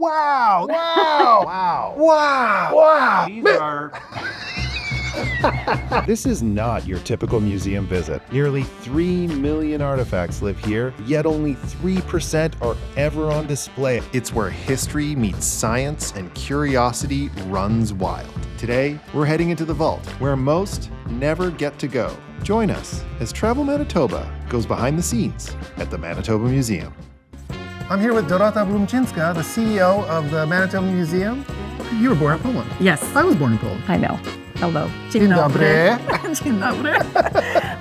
Wow! Wow! Wow. Wow! Wow! These are... This is not your typical museum visit. Nearly 3 million artifacts live here, yet only 3% are ever on display. It's where history meets science and curiosity runs wild. Today, we're heading into the vault, where most never get to go. Join us as Travel Manitoba goes behind the scenes at the Manitoba Museum. I'm here with Dorota Brumczynska, the CEO of the Manitoba Museum. You were born in Poland. Yes, I was born in Poland. I know. Hello. Dzień dobry. Dzień dobry.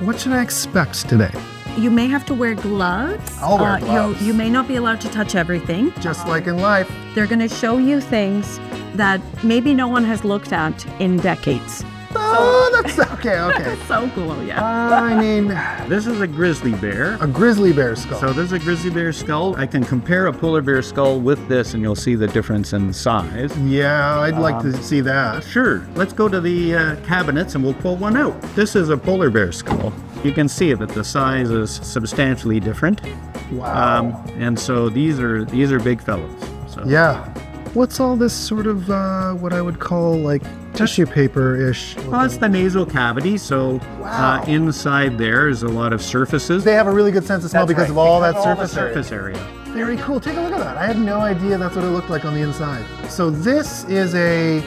What should I expect today? You may have to wear gloves. I'll wear gloves. You may not be allowed to touch everything. Just like in life. They're going to show you things that maybe no one has looked at in decades. Oh, that's okay. So cool, yeah. I mean, This is a grizzly bear. a grizzly bear skull. So this is a grizzly bear skull. I can compare a polar bear skull with this and you'll see the difference in size. Yeah, I'd like to see that. Sure, let's go to the cabinets and we'll pull one out. This is a polar bear skull. You can see that the size is substantially different. Wow. And so these are big fellows. So. Yeah. What's all this sort of, what I would call like tissue paper-ish? Well, it's the nasal cavity, so Wow. Inside there is a lot of surfaces. They have a really good sense of smell because of all that surface area. surface area. Very cool. Take a look at that. I had no idea that's what it looked like on the inside. So this is a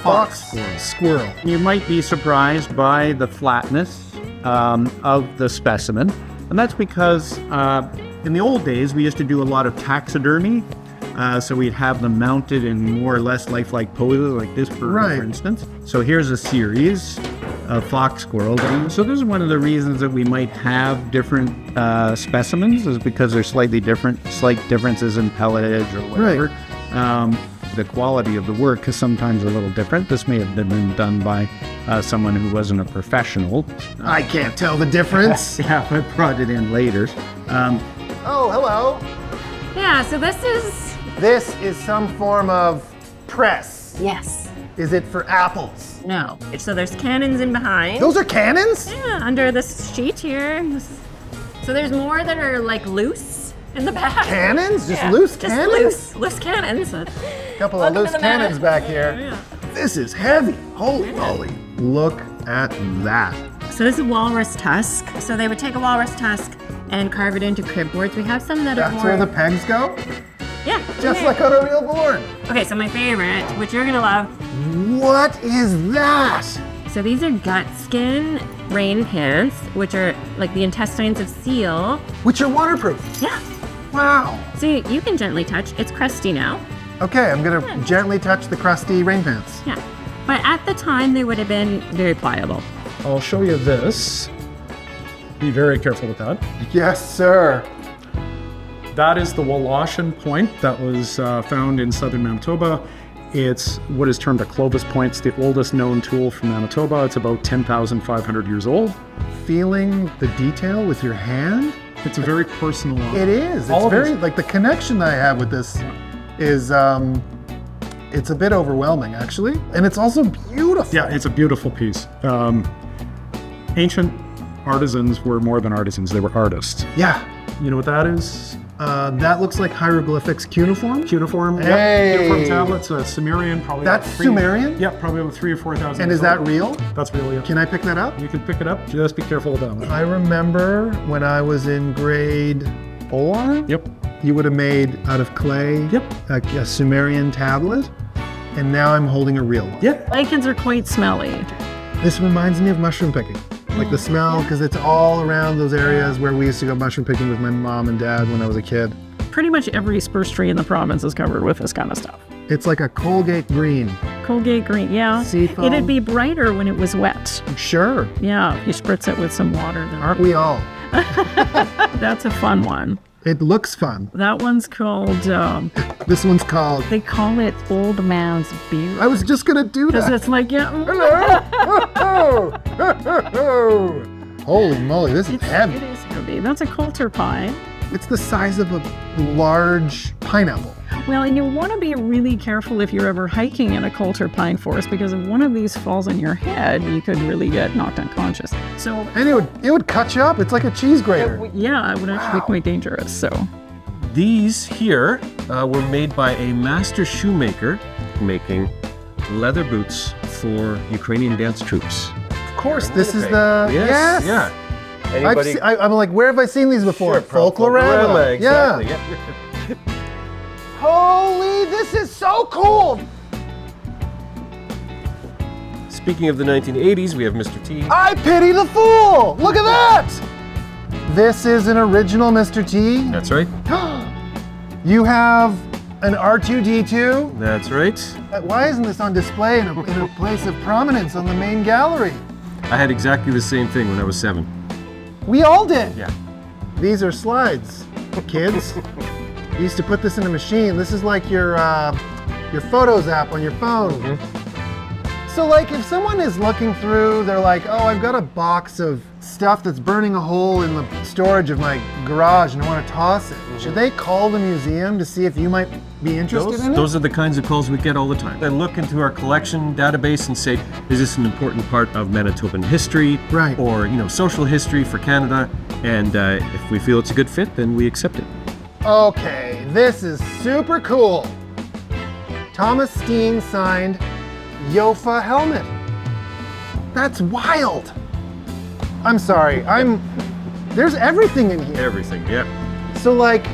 fox squirrel. You might be surprised by the flatness of the specimen, and that's because in the old days we used to do a lot of taxidermy. So we'd have them mounted in more or less lifelike poses like this, for instance. So here's a series of fox squirrels. So this is one of the reasons that we might have different specimens, is because there's slight differences in pelage or whatever. The quality of the work is sometimes a little different. This may have been done by someone who wasn't a professional. I can't tell the difference. Yeah, I brought it in later. Oh, hello. Yeah, so this is some form of press. yes. Is it for apples? No. So there's cannons in behind. Those are cannons? Yeah, under this sheet here. So there's more that are like loose in the back. Cannons? Just Yeah, loose just cannons? loose cannons. Couple of Welcome loose to the cannons Manor. back here. Yeah. This is heavy. Holy moly. Look at that. So this is walrus tusk. So they would take a walrus tusk and carve it into crib boards. We have some that are That's more. where the pegs go? Yeah. Just yeah. like on a real board. Okay, so my favorite, which you're gonna love. What is that? So these are gut skin rain pants, which are like the intestines of seal. Which are waterproof. Yeah. Wow. So you can gently touch. It's crusty now. Okay, I'm gonna gently touch the crusty rain pants. Yeah. But at the time, they would have been very pliable. I'll show you this. Be very careful with that. Yes, sir. That is the Wollaston point that was found in southern Manitoba. It's what is termed a Clovis point. It's the oldest known tool from Manitoba. It's about 10,500 years old. Feeling the detail with your hand? It's a very personal one. It is. All It's of very, this- like the connection that I have with this is, it's a bit overwhelming actually. And it's also beautiful. Yeah, it's a beautiful piece. Ancient artisans were more than artisans, they were artists. Yeah. You know what that is? That looks like hieroglyphics cuneiform. Cuneiform. Hey! Yep. Cuneiform tablets, Sumerian, probably. That's about Sumerian? Yeah, probably about 3,000 or 4,000. And is that real? That's real, yeah. Can I pick that up? You can pick it up, just be careful with that one. I remember when I was in grade 4, Yep. you would have made out of clay Yep. a Sumerian tablet, and now I'm holding a real one. Yep. Lichens are quite smelly. This reminds me of mushroom picking. Like the smell, because it's all around those areas where we used to go mushroom picking with my mom and dad when I was a kid. Pretty much every spruce tree in the province is covered with this kind of stuff. It's like a Colgate green. Colgate green, yeah. Seafoam. It'd be brighter when it was wet. Sure. Yeah, if you spritz it with some water. Then Aren't we all? that's a fun one. It looks fun. That one's called, This one's called, they call it Old Man's Beard. I was just gonna do Because that. it's like, yeah. Hello. Holy moly, this is It heavy. is heavy. That's a coulter pine. It's the size of a large pineapple. Well, and you want to be really careful if you're ever hiking in a coulter pine forest, because if one of these falls on your head, you could really get knocked unconscious. So, And it would cut you up. It's like a cheese grater. yeah, it would actually be Wow. quite dangerous. So, These here were made by a master shoemaker making leather boots for Ukrainian dance troops. Of course, this is the... Yes. Yeah. Anybody? I'm like, where have I seen these before? Sure, Folklorama. Exactly. Yeah. Holy, this is so cool! Speaking of the 1980s, we have Mr. T. I pity the fool! Look at that! This is an original Mr. T. That's right. You have an R2-D2. That's right. Why isn't this on display in a place of prominence on the main gallery? I had exactly the same thing when I was 7. We all did. Yeah. These are slides, kids. You used to put this in a machine. This is like your Photos app on your phone. Mm-hmm. So like if someone is looking through, they're like, oh, I've got a box of stuff that's burning a hole in the storage of my garage and I want to toss it. Should they call the museum to see if you might be interested in it? Those are the kinds of calls we get all the time. They look into our collection database and say, is this an important part of Manitoban history? Right. Or, social history for Canada? And if we feel it's a good fit, then we accept it. Okay, this is super cool. Thomas Steen signed Yofa helmet. That's wild. I'm sorry, there's everything in here. Everything, yeah. So like,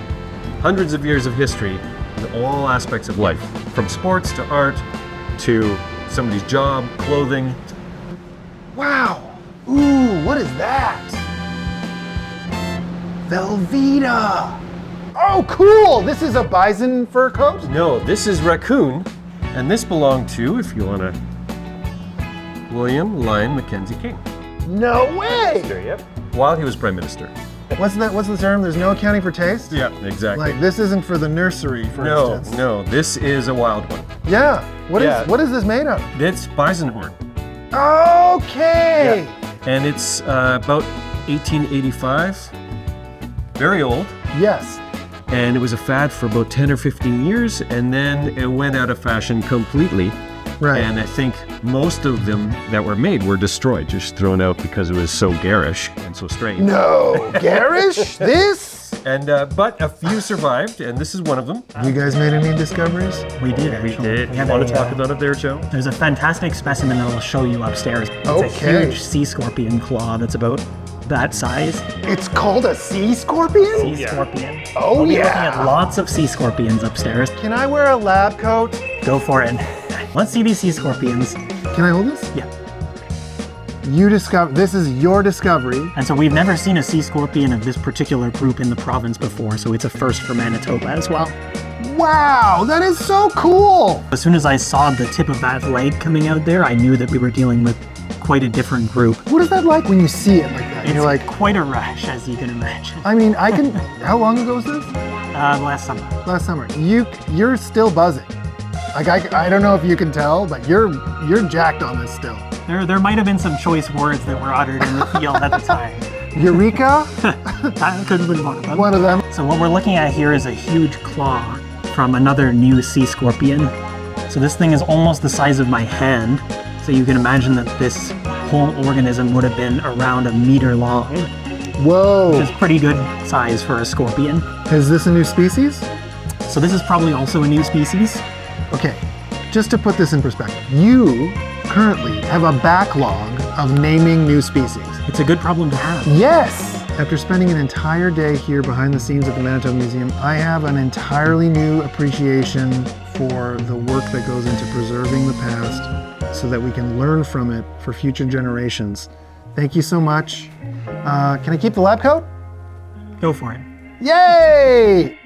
Hundreds of years of history in all aspects of life, from sports to art to somebody's job, clothing. wow. Ooh, what is that? Velveeta. Oh, cool. This is a bison fur coat? No, this is raccoon, and this belonged to, if you want to, William Lyon Mackenzie King. No way. Yep. While he was Prime Minister. What's the term? There's no accounting for taste? Yeah, exactly. Like this isn't for the nursery, for instance. No, this is a wild one. Yeah. Yeah. What is this made of? It's bison horn. Okay. And it's about 1885. Very old. Yes. And it was a fad for about 10 or 15 years, and then it went out of fashion completely. Right. And I think most of them that were made were destroyed, just thrown out because it was so garish and so strange. No, garish? This? And but a few survived, and this is one of them. You guys made any discoveries? We did, actually. We You have want to a, talk about it there, Joe? There's a fantastic specimen that I'll show you upstairs. It's Okay. a huge sea scorpion claw that's about that size. It's called a sea scorpion? Sea scorpion. Oh, We'll be looking yeah. at lots of sea scorpions upstairs. Can I wear a lab coat? Go for it. Let's see these sea scorpions. Can I hold this? Yeah. This is your discovery. And so we've never seen a sea scorpion of this particular group in the province before, so it's a first for Manitoba as well. Wow, that is so cool. As soon as I saw the tip of that leg coming out there, I knew that we were dealing with quite a different group. What is that like when you see it like that? And It's you're like, quite a rush, as you can imagine. I mean, how long ago was this? Last summer. Last summer. You're still buzzing. Like I don't know if you can tell, but you're jacked on this still. There might have been some choice words that were uttered in the field at the time. Eureka? That could have been one of them. One of them. So what we're looking at here is a huge claw from another new sea scorpion. So this thing is almost the size of my hand. So you can imagine that this whole organism would have been around 1 meter long, Whoa. which is pretty good size for a scorpion. Is this a new species? So this is probably also a new species. Okay, just to put this in perspective, you currently have a backlog of naming new species. It's a good problem to have. Yes! After spending an entire day here behind the scenes at the Manitoba Museum, I have an entirely new appreciation for the work that goes into preserving the past so that we can learn from it for future generations. Thank you so much. Can I keep the lab coat? Go for it. Yay!